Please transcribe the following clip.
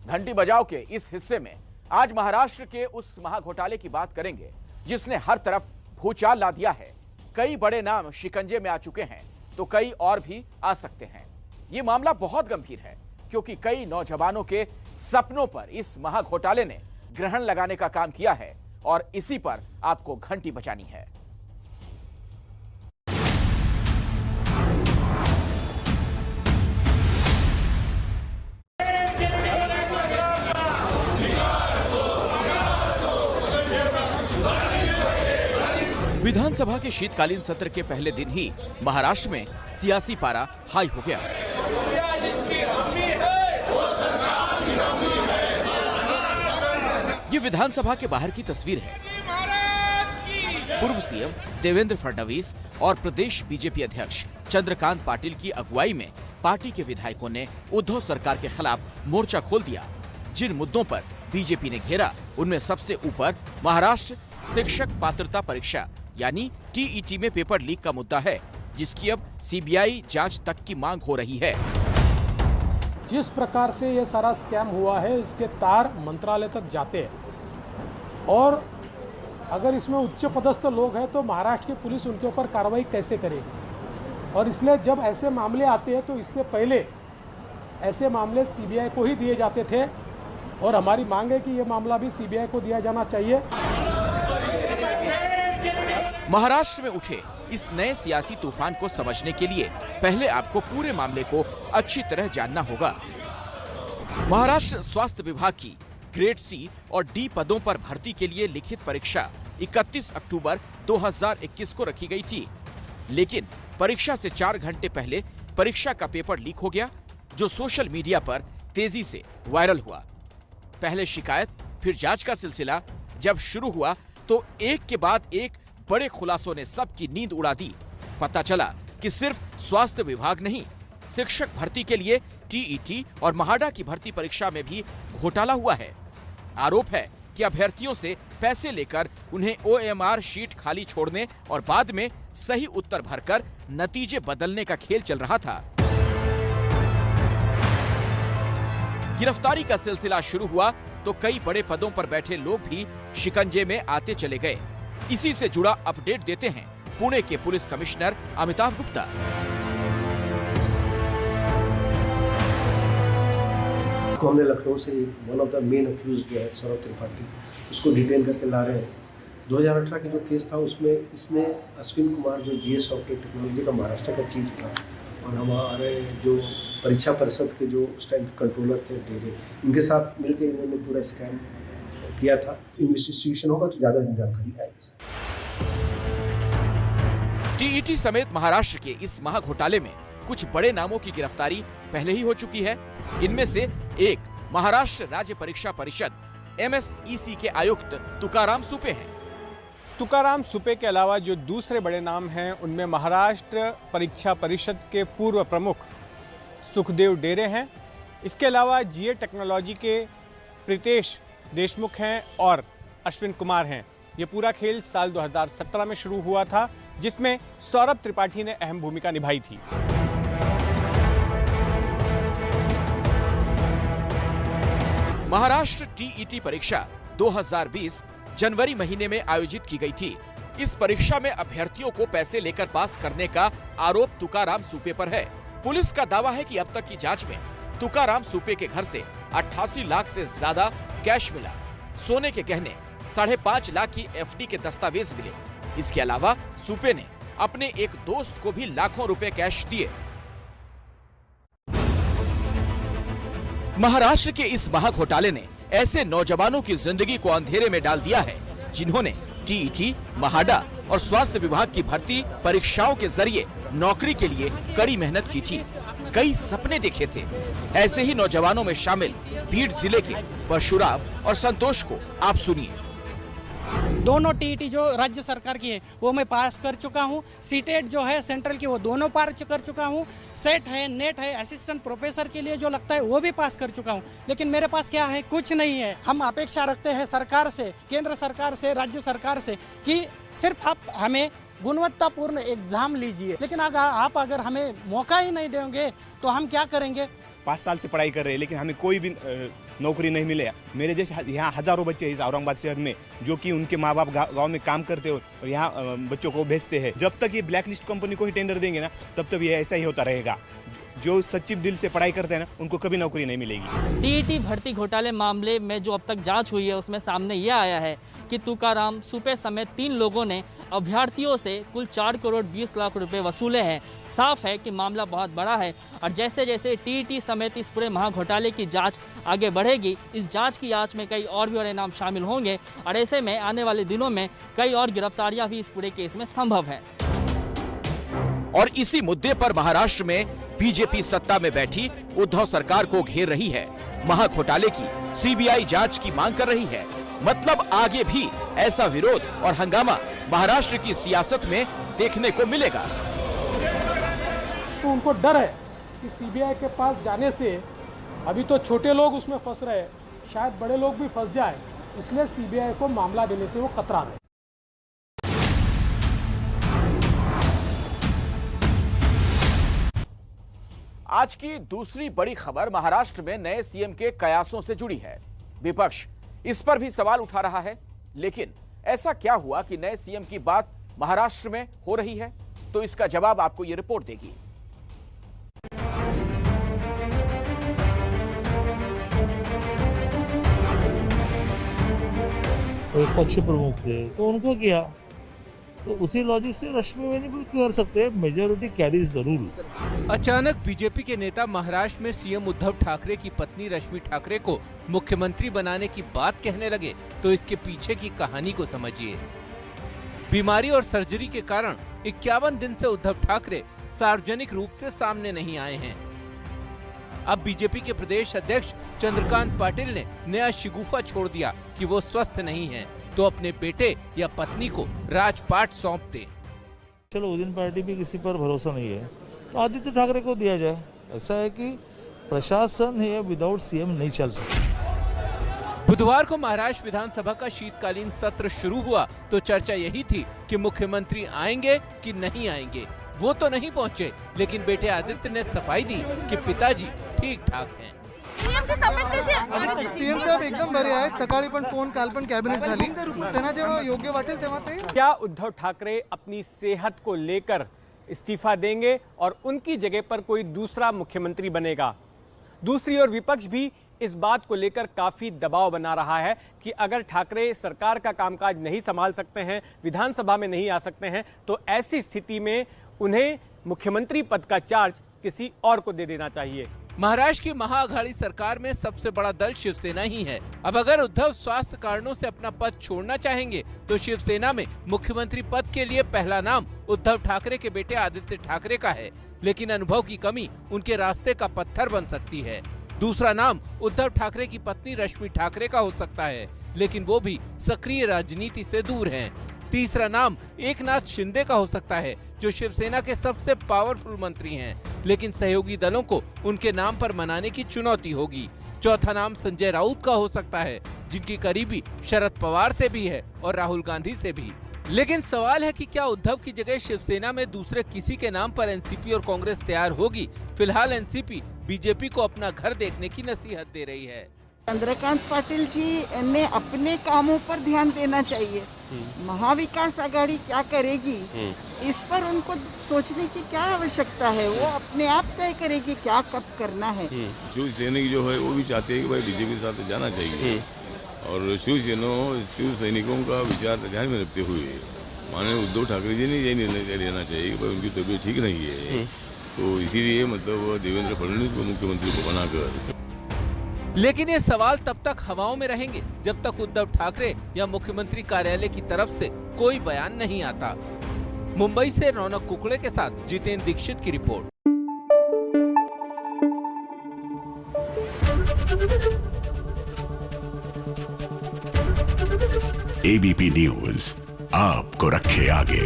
घंटी बजाओ के इस हिस्से में आज महाराष्ट्र के उस महाघोटाले की बात करेंगे जिसने हर तरफ भूचाल ला दिया है। कई बड़े नाम शिकंजे में आ चुके हैं तो कई और भी आ सकते हैं। यह मामला बहुत गंभीर है क्योंकि कई नौजवानों के सपनों पर इस महाघोटाले ने ग्रहण लगाने का काम किया है और इसी पर आपको घंटी बजानी है। विधानसभा के शीतकालीन सत्र के पहले दिन ही महाराष्ट्र में सियासी पारा हाई हो गया। ये विधानसभा के बाहर की तस्वीर है। पूर्व सीएम देवेंद्र फडणवीस और प्रदेश बीजेपी अध्यक्ष चंद्रकांत पाटिल की अगुवाई में पार्टी के विधायकों ने उद्धव सरकार के खिलाफ मोर्चा खोल दिया। जिन मुद्दों पर बीजेपी ने घेरा उनमें सबसे ऊपर महाराष्ट्र शिक्षक पात्रता परीक्षा यानी टीईटी में पेपर लीक का मुद्दा है, जिसकी अब सीबीआई जांच तक की मांग हो रही है। जिस प्रकार से ये सारा स्कैम हुआ है इसके तार मंत्रालय तक जाते हैं और अगर इसमें उच्च पदस्थ लोग हैं तो महाराष्ट्र की पुलिस उनके ऊपर कार्रवाई कैसे करेगी। और इसलिए जब ऐसे मामले आते हैं तो इससे पहले ऐसे मामले सीबीआई को ही दिए जाते थे और हमारी मांग है कि ये मामला भी सीबीआई को दिया जाना चाहिए। महाराष्ट्र में उठे इस नए सियासी तूफान को समझने के लिए पहले आपको पूरे मामले को अच्छी तरह जानना होगा। महाराष्ट्र स्वास्थ्य विभाग की ग्रेड सी और डी पदों पर भर्ती के लिए लिखित परीक्षा 31 अक्टूबर 2021 को रखी गई थी, लेकिन परीक्षा से 4 घंटे पहले परीक्षा का पेपर लीक हो गया, जो सोशल मीडिया पर तेजी से वायरल हुआ। पहले शिकायत फिर जांच का सिलसिला जब शुरू हुआ तो एक के बाद एक बड़े खुलासों ने सबकी नींद उड़ा दी। पता चला कि सिर्फ स्वास्थ्य विभाग नहीं, शिक्षक भर्ती के लिए टीईटी और महाडा की भर्ती परीक्षा में भी घोटाला हुआ है। आरोप है कि अभ्यर्थियों से पैसे लेकर उन्हें ओएमआर शीट खाली छोड़ने और बाद में सही उत्तर भरकर नतीजे बदलने का खेल चल रहा था। गिरफ्तारी का सिलसिला शुरू हुआ तो कई बड़े पदों पर बैठे लोग भी शिकंजे में आते चले गए। इसी से जुड़ा अपडेट देते हैं पुणे के पुलिस कमिश्नर अमिताभ गुप्ता। हमने लखनऊ से one of the main accused जो है सौरभ त्रिपाठी, उसको डिटेन करके ला रहे हैं। 2018 का जो केस था उसमें इसने अश्विन कुमार जो जीएस सॉफ्टवेयर टेक्नोलॉजी का महाराष्ट्र का चीफ था और हमारे जो परीक्षा परिषद के जो उस टाइम कंट्रोलर थे डेरे, इनके साथ मिलकर इन्होंने पूरा स्कैम किया था। इन्वेस्टिगेशन होगा तो ज्यादा जानकारी आएगी। टीईटी समेत महाराष्ट्र के इस महाघोटाले में कुछ बड़े नामों की गिरफ्तारी पहले ही हो चुकी है। इनमें से एक महाराष्ट्र राज्य परीक्षा परिषद एमएसईसी के आयुक्त तुकाराम सुपे हैं। तुकाराम सुपे के अलावा जो दूसरे बड़े नाम हैं उनमें महाराष्ट्र परीक्षा परिषद के पूर्व प्रमुख सुखदेव डेरे हैं। इसके अलावा जीए टेक्नोलॉजी के प्रीतेश देशमुख हैं और अश्विन कुमार हैं। ये पूरा खेल साल 2017 में शुरू हुआ था, जिसमें सौरभ त्रिपाठी ने अहम भूमिका निभाई थी। महाराष्ट्र टीईटी परीक्षा 2020 जनवरी महीने में आयोजित की गई थी। इस परीक्षा में अभ्यर्थियों को पैसे लेकर पास करने का आरोप तुकाराम सुपे पर है। पुलिस का दावा है कि अब तक की जांच में तुकाराम सुपे के घर से 88 लाख से ज्यादा कैश मिला। सोने के गहने, 5.5 लाख की एफडी के दस्तावेज मिले। इसके अलावा सुपे ने अपने एक दोस्त को भी लाखों रुपए कैश दिए। महाराष्ट्र के इस महाघोटाले ने ऐसे नौजवानों की जिंदगी को अंधेरे में डाल दिया है जिन्होंने टीईटी, महाडा और स्वास्थ्य विभाग की भर्ती परीक्षाओं के जरिए नौकरी के लिए कड़ी मेहनत की थी, कई सपने देखे थे। ऐसे ही नौजवानों में शामिल बीड जिले के परशुराम और संतोष को आप सुनिए। दोनों टीईटी जो राज्य सरकार की है वो मैं पास कर चुका हूँ। सीटेट जो है सेंट्रल की वो दोनों पास कर चुका हूँ। सेट है, नेट है, असिस्टेंट प्रोफेसर के लिए जो लगता है वो भी पास कर चुका हूँ। लेकिन मेरे पास क्या है? कुछ नहीं है। हम अपेक्षा रखते हैं सरकार से, केंद्र सरकार से, राज्य सरकार से कि सिर्फ आप हमें गुणवत्तापूर्ण एग्जाम लीजिए, लेकिन आप अगर हमें मौका ही नहीं देंगे तो हम क्या करेंगे? 5 साल से पढ़ाई कर रहे हैं लेकिन हमें कोई भी नौकरी नहीं मिले। मेरे जैसे यहाँ हज़ारों बच्चे हैं इस औरंगाबाद शहर में जो कि उनके माँ बाप गाँव में काम करते हो और यहाँ बच्चों को भेजते हैं। जब तक ये ब्लैक लिस्ट कंपनी को ही टेंडर देंगे ना तब तक ये ऐसा ही होता रहेगा। जो सच्ची दिल से पढ़ाई करते हैं ना उनको कभी नौकरी नहीं मिलेगी। टीईटी भर्ती घोटाले मामले में जो अब तक जांच हुई है उसमें सामने यह आया है कि तुकाराम सुपे समेत 3 लोगों ने अभ्यर्थियों से कुल 4 करोड़ 20 लाख रुपए वसूले हैं। साफ है कि मामला बहुत बड़ा है और जैसे जैसे टीईटी समेत इस पूरे महाघोटाले की जांच आगे बढ़ेगी, इस जांच की जांच में कई और भी बड़े नाम शामिल होंगे और ऐसे में आने वाले दिनों में कई और गिरफ्तारियां भी इस पूरे केस में संभव है। और इसी मुद्दे पर महाराष्ट्र में बीजेपी सत्ता में बैठी उद्धव सरकार को घेर रही है। महाघोटाले की सीबीआई जांच की मांग कर रही है। मतलब आगे भी ऐसा विरोध और हंगामा महाराष्ट्र की सियासत में देखने को मिलेगा। तो उनको डर है कि सीबीआई के पास जाने से अभी तो छोटे लोग उसमें फंस रहे हैं, शायद बड़े लोग भी फंस जाए, इसलिए सीबीआई को मामला देने से वो कतरा रहे। आज की दूसरी बड़ी खबर महाराष्ट्र में नए सीएम के कयासों से जुड़ी है। विपक्ष इस पर भी सवाल उठा रहा है, लेकिन ऐसा क्या हुआ कि नए सीएम की बात महाराष्ट्र में हो रही है? तो इसका जवाब आपको यह रिपोर्ट देगी। पक्ष प्रमुख थे तो उनको किया, तो उसी लॉजिक से रश्मि में भी कर सकते हैं, मेजोरिटी कैरीज द रूल। अचानक बीजेपी के नेता महाराष्ट्र में सीएम उद्धव ठाकरे की पत्नी रश्मि ठाकरे को मुख्यमंत्री बनाने की बात कहने लगे, तो इसके पीछे की कहानी को समझिए। बीमारी और सर्जरी के कारण 51 दिन से उद्धव ठाकरे सार्वजनिक रूप से सामने नहीं आए हैं। अब बीजेपी के प्रदेश अध्यक्ष चंद्रकांत पाटिल ने नया शिगुफा छोड़ दिया कि वो स्वस्थ नहीं हैं, तो अपने बेटे या पत्नी को राजपाट सौंप दे। चलो उस दिन पार्टी भी किसी पर भरोसा नहीं है तो आदित्य ठाकरे को दिया जाए। ऐसा है कि प्रशासन है विदाउट सीएम नहीं चल सकता। बुधवार को महाराष्ट्र विधानसभा का शीतकालीन सत्र शुरू हुआ तो चर्चा यही थी कि मुख्यमंत्री आएंगे कि नहीं आएंगे। वो तो नहीं पहुंचे, लेकिन बेटे आदित्य ने सफाई दी कि पिताजी ठीक ठाक हैं। सीएम साहेब एकदम बरे आहेत। सकाळी पण फोन, काल पण कॅबिनेट झाली, त्यांना जेव्हा योग्य वाटेल तेव्हा ते। क्या उद्धव ठाकरे अपनी सेहत को लेकर इस्तीफा देंगे और उनकी जगह पर कोई दूसरा मुख्यमंत्री बनेगा? दूसरी ओर विपक्ष भी इस बात को लेकर काफी दबाव बना रहा है कि अगर ठाकरे सरकार का कामकाज नहीं संभाल सकते हैं, विधानसभा में नहीं आ सकते हैं, तो ऐसी स्थिति में उन्हें मुख्यमंत्री पद का चार्ज किसी और को दे देना चाहिए। महाराष्ट्र की महाअघाड़ी सरकार में सबसे बड़ा दल शिवसेना ही है। अब अगर उद्धव स्वास्थ्य कारणों से अपना पद छोड़ना चाहेंगे तो शिवसेना में मुख्यमंत्री पद के लिए पहला नाम उद्धव ठाकरे के बेटे आदित्य ठाकरे का है, लेकिन अनुभव की कमी उनके रास्ते का पत्थर बन सकती है। दूसरा नाम उद्धव ठाकरे की पत्नी रश्मि ठाकरे का हो सकता है, लेकिन वो भी सक्रिय राजनीति से दूर हैं। तीसरा नाम एकनाथ शिंदे का हो सकता है, जो शिवसेना के सबसे पावरफुल मंत्री हैं, लेकिन सहयोगी दलों को उनके नाम पर मनाने की चुनौती होगी। चौथा नाम संजय राउत का हो सकता है, जिनकी करीबी शरद पवार से भी है और राहुल गांधी से भी। लेकिन सवाल है कि क्या उद्धव की जगह शिवसेना में दूसरे किसी के नाम पर एनसीपी और कांग्रेस तैयार होगी? फिलहाल एनसीपी बीजेपी को अपना घर देखने की नसीहत दे रही है। चंद्रकांत पाटिल जी ने अपने कामों पर ध्यान देना चाहिए। महाविकास आघाड़ी क्या करेगी इस पर उनको सोचने की क्या आवश्यकता है? वो अपने आप तय करेगी क्या कब करना है। शिवसेना जो है वो भी चाहते हैं कि भाई बीजेपी के साथ जाना चाहिए और शिव सैनिकों का विचार ध्यान में रखते हुए माननीय उद्धव ठाकरे जी ने यही निर्णय लेना चाहिए कि भाई उनकी तबीयत ठीक नहीं है, तो इसीलिए मतलब देवेंद्र फडणवीस को मुख्यमंत्री को बनाकर। लेकिन ये सवाल तब तक हवाओं में रहेंगे जब तक उद्धव ठाकरे या मुख्यमंत्री कार्यालय की तरफ से कोई बयान नहीं आता। मुंबई से रौनक कुकड़े के साथ जितेंद्र दीक्षित की रिपोर्ट। एबीपी न्यूज आपको रखे आगे।